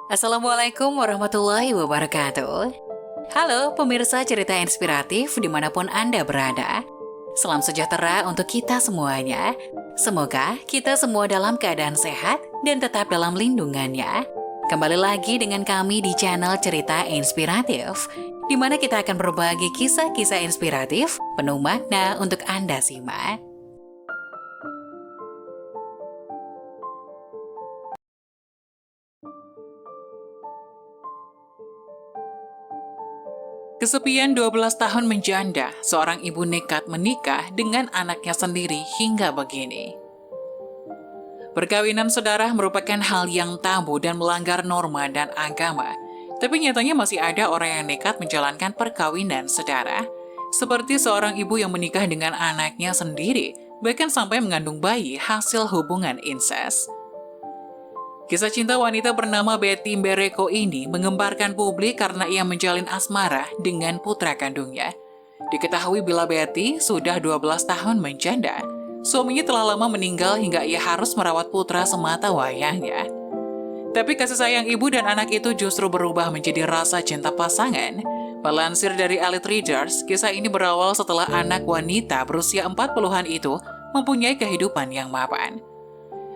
Assalamualaikum warahmatullahi wabarakatuh. Halo pemirsa cerita inspiratif dimanapun Anda berada. Salam sejahtera untuk kita semuanya. Semoga kita semua dalam keadaan sehat dan tetap dalam lindungannya. Kembali lagi dengan kami di channel Cerita Inspiratif, di mana kita akan berbagi kisah-kisah inspiratif penuh makna untuk Anda simak. Kesepian 12 tahun menjanda, seorang ibu nekat menikah dengan anaknya sendiri hingga begini. Perkawinan saudara merupakan hal yang tabu dan melanggar norma dan agama. Tapi nyatanya masih ada orang yang nekat menjalankan perkawinan saudara. Seperti seorang ibu yang menikah dengan anaknya sendiri, bahkan sampai mengandung bayi hasil hubungan incest. Kisah cinta wanita bernama Betty Mbereko ini menggemparkan publik karena ia menjalin asmara dengan putra kandungnya. Diketahui bila Betty sudah 12 tahun menjanda. Suaminya telah lama meninggal hingga ia harus merawat putra semata wayangnya. Tapi kasih sayang ibu dan anak itu justru berubah menjadi rasa cinta pasangan. Melansir dari Elite Readers, kisah ini berawal setelah anak wanita berusia 40-an itu mempunyai kehidupan yang mapan.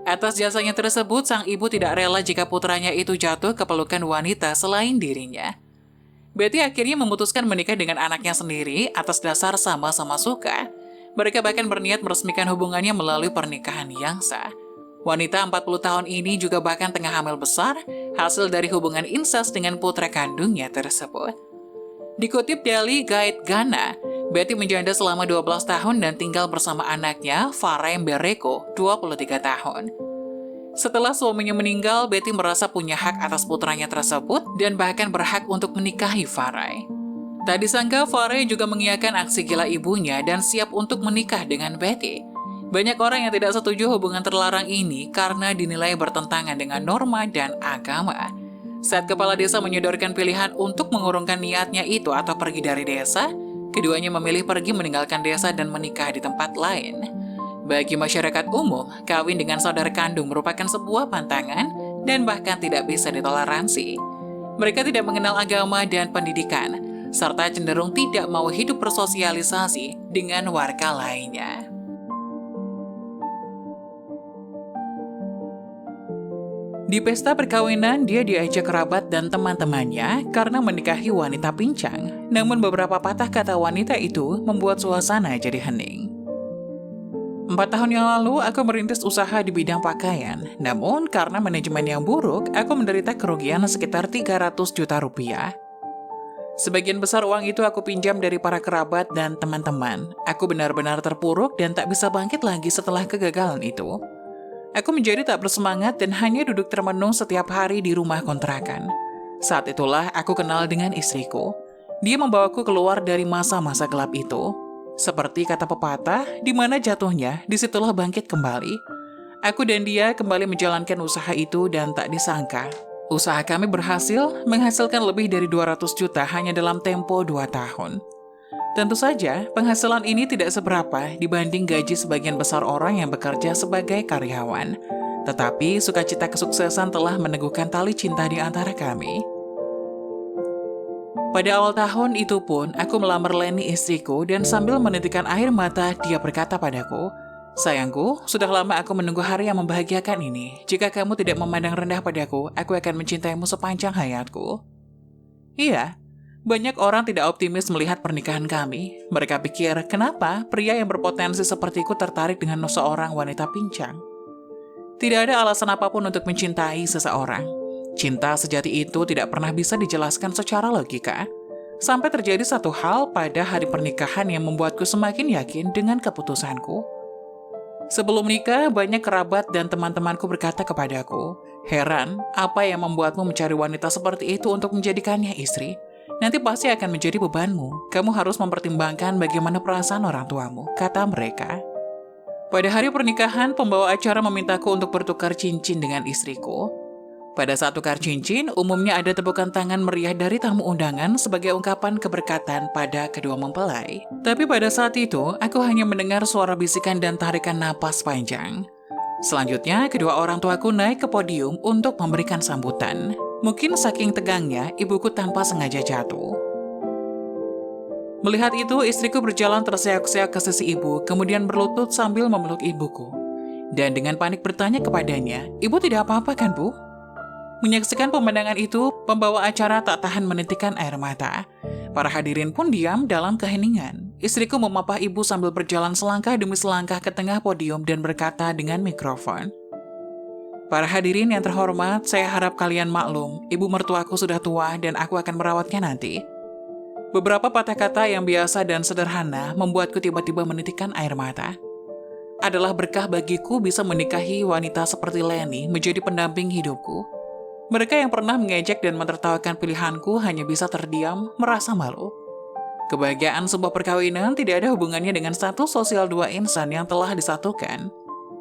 Atas jasanya tersebut, sang ibu tidak rela jika putranya itu jatuh ke pelukan wanita selain dirinya. Betty akhirnya memutuskan menikah dengan anaknya sendiri atas dasar sama-sama suka. Mereka bahkan berniat meresmikan hubungannya melalui pernikahan yang sah. Wanita 40 tahun ini juga bahkan tengah hamil besar, hasil dari hubungan incest dengan putra kandungnya tersebut. Dikutip dari Guide Ghana, Betty menjanda selama 12 tahun dan tinggal bersama anaknya, Farah Mbereko, 23 tahun. Setelah suaminya meninggal, Betty merasa punya hak atas putranya tersebut dan bahkan berhak untuk menikahi Farah. Tak disangka, Farah juga mengiyakan aksi gila ibunya dan siap untuk menikah dengan Betty. Banyak orang yang tidak setuju hubungan terlarang ini karena dinilai bertentangan dengan norma dan agama. Saat kepala desa menyodorkan pilihan untuk mengurungkan niatnya itu atau pergi dari desa, keduanya memilih pergi meninggalkan desa dan menikah di tempat lain. Bagi masyarakat umum, kawin dengan saudara kandung merupakan sebuah pantangan dan bahkan tidak bisa ditoleransi. Mereka tidak mengenal agama dan pendidikan, serta cenderung tidak mau hidup bersosialisasi dengan warga lainnya. Di pesta perkawinan, dia diajak kerabat dan teman-temannya karena menikahi wanita pincang. Namun beberapa patah kata wanita itu membuat suasana jadi hening. 4 tahun yang lalu, aku merintis usaha di bidang pakaian. Namun, karena manajemen yang buruk, aku menderita kerugian sekitar 300 juta rupiah. Sebagian besar uang itu aku pinjam dari para kerabat dan teman-teman. Aku benar-benar terpuruk dan tak bisa bangkit lagi setelah kegagalan itu. Aku menjadi tak bersemangat dan hanya duduk termenung setiap hari di rumah kontrakan. Saat itulah aku kenal dengan istriku. Dia membawaku keluar dari masa-masa gelap itu. Seperti kata pepatah, di mana jatuhnya, disitulah bangkit kembali. Aku dan dia kembali menjalankan usaha itu dan tak disangka. Usaha kami berhasil menghasilkan lebih dari 200 juta hanya dalam tempo 2 tahun. Tentu saja, penghasilan ini tidak seberapa dibanding gaji sebagian besar orang yang bekerja sebagai karyawan. Tetapi, sukacita kesuksesan telah meneguhkan tali cinta di antara kami. Pada awal tahun itu pun, aku melamar Leni istriku dan sambil menitikkan air mata, dia berkata padaku, "Sayangku, sudah lama aku menunggu hari yang membahagiakan ini. Jika kamu tidak memandang rendah padaku, aku akan mencintaimu sepanjang hayatku." Iya. Banyak orang tidak optimis melihat pernikahan kami. Mereka pikir, kenapa pria yang berpotensi sepertiku tertarik dengan seorang wanita pincang? Tidak ada alasan apapun untuk mencintai seseorang. Cinta sejati itu tidak pernah bisa dijelaskan secara logika. Sampai terjadi satu hal pada hari pernikahan yang membuatku semakin yakin dengan keputusanku. Sebelum nikah, banyak kerabat dan teman-temanku berkata kepadaku, "Heran, apa yang membuatmu mencari wanita seperti itu untuk menjadikannya istri? Nanti pasti akan menjadi bebanmu. Kamu harus mempertimbangkan bagaimana perasaan orang tuamu," kata mereka. Pada hari pernikahan, pembawa acara memintaku untuk bertukar cincin dengan istriku. Pada saat tukar cincin, umumnya ada tepukan tangan meriah dari tamu undangan sebagai ungkapan keberkatan pada kedua mempelai. Tapi pada saat itu, aku hanya mendengar suara bisikan dan tarikan napas panjang. Selanjutnya, kedua orang tuaku naik ke podium untuk memberikan sambutan. Mungkin saking tegangnya, ibuku tanpa sengaja jatuh. Melihat itu, istriku berjalan terseok-seok ke sisi ibu, kemudian berlutut sambil memeluk ibuku. Dan dengan panik bertanya kepadanya, "Ibu tidak apa-apa kan, Bu?" Menyaksikan pemandangan itu, pembawa acara tak tahan menitikkan air mata. Para hadirin pun diam dalam keheningan. Istriku memapah ibu sambil berjalan selangkah demi selangkah ke tengah podium dan berkata dengan mikrofon, "Para hadirin yang terhormat, saya harap kalian maklum, ibu mertuaku sudah tua dan aku akan merawatnya nanti." Beberapa patah kata yang biasa dan sederhana membuatku tiba-tiba menitikkan air mata. Adalah berkah bagiku bisa menikahi wanita seperti Leni menjadi pendamping hidupku. Mereka yang pernah mengejek dan menertawakan pilihanku hanya bisa terdiam, merasa malu. Kebahagiaan sebuah perkawinan tidak ada hubungannya dengan status sosial dua insan yang telah disatukan,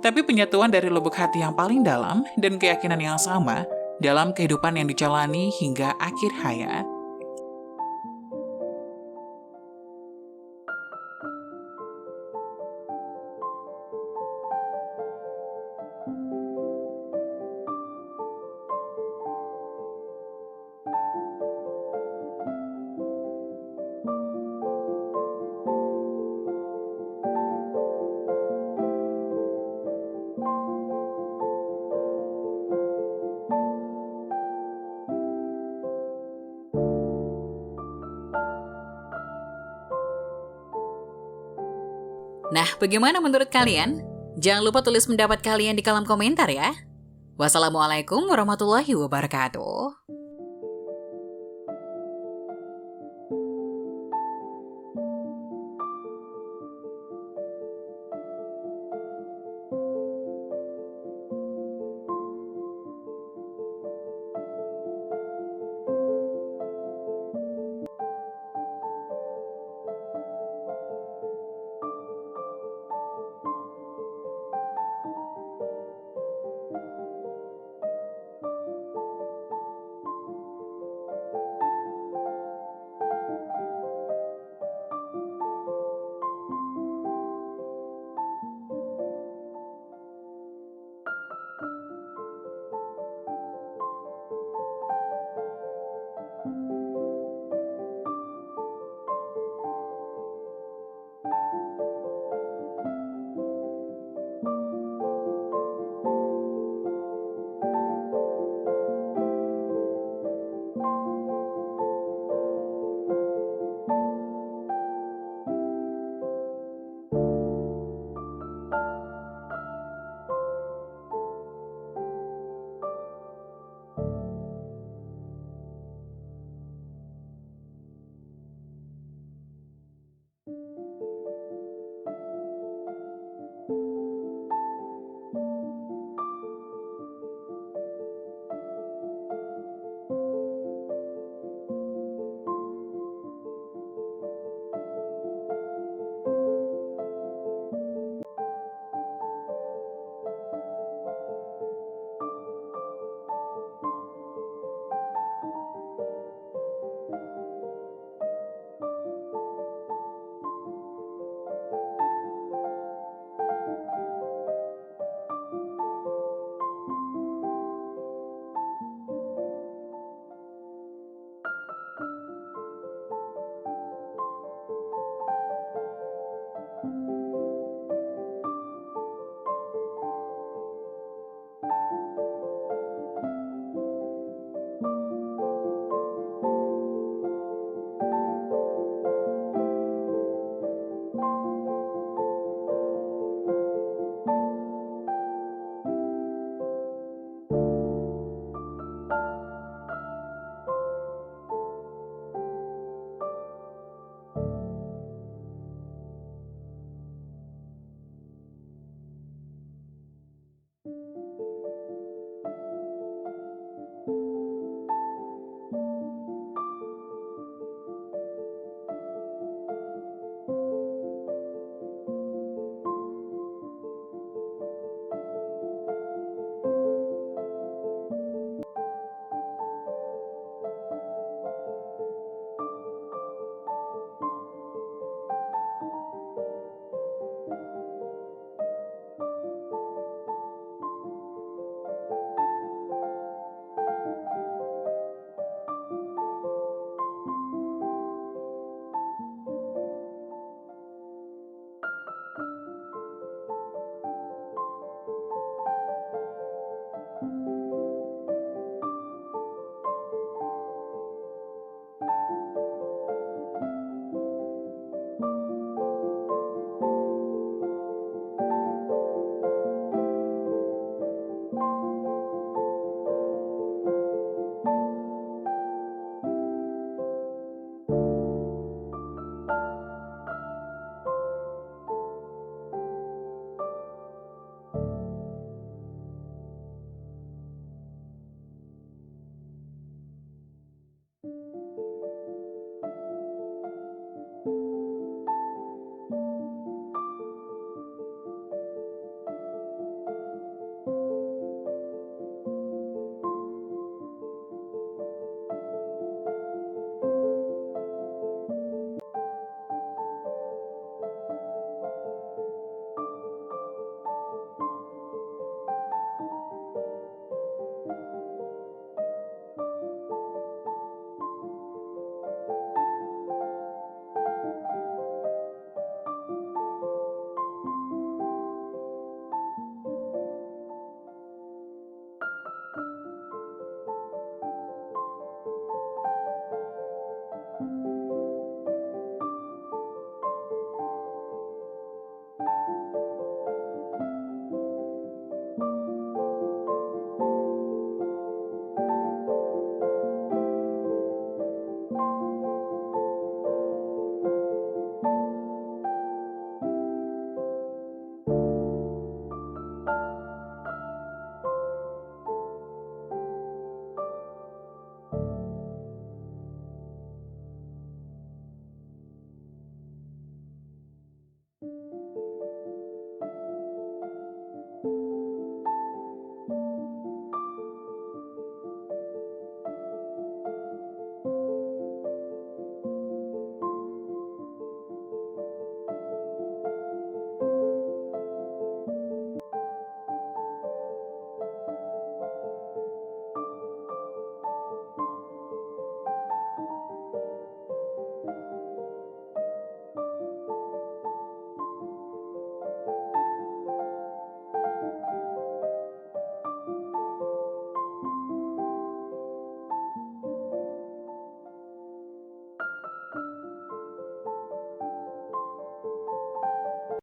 tapi penyatuan dari lubuk hati yang paling dalam dan keyakinan yang sama dalam kehidupan yang dijalani hingga akhir hayat. Nah, bagaimana menurut kalian? Jangan lupa tulis pendapat kalian di kolom komentar ya. Wassalamualaikum warahmatullahi wabarakatuh.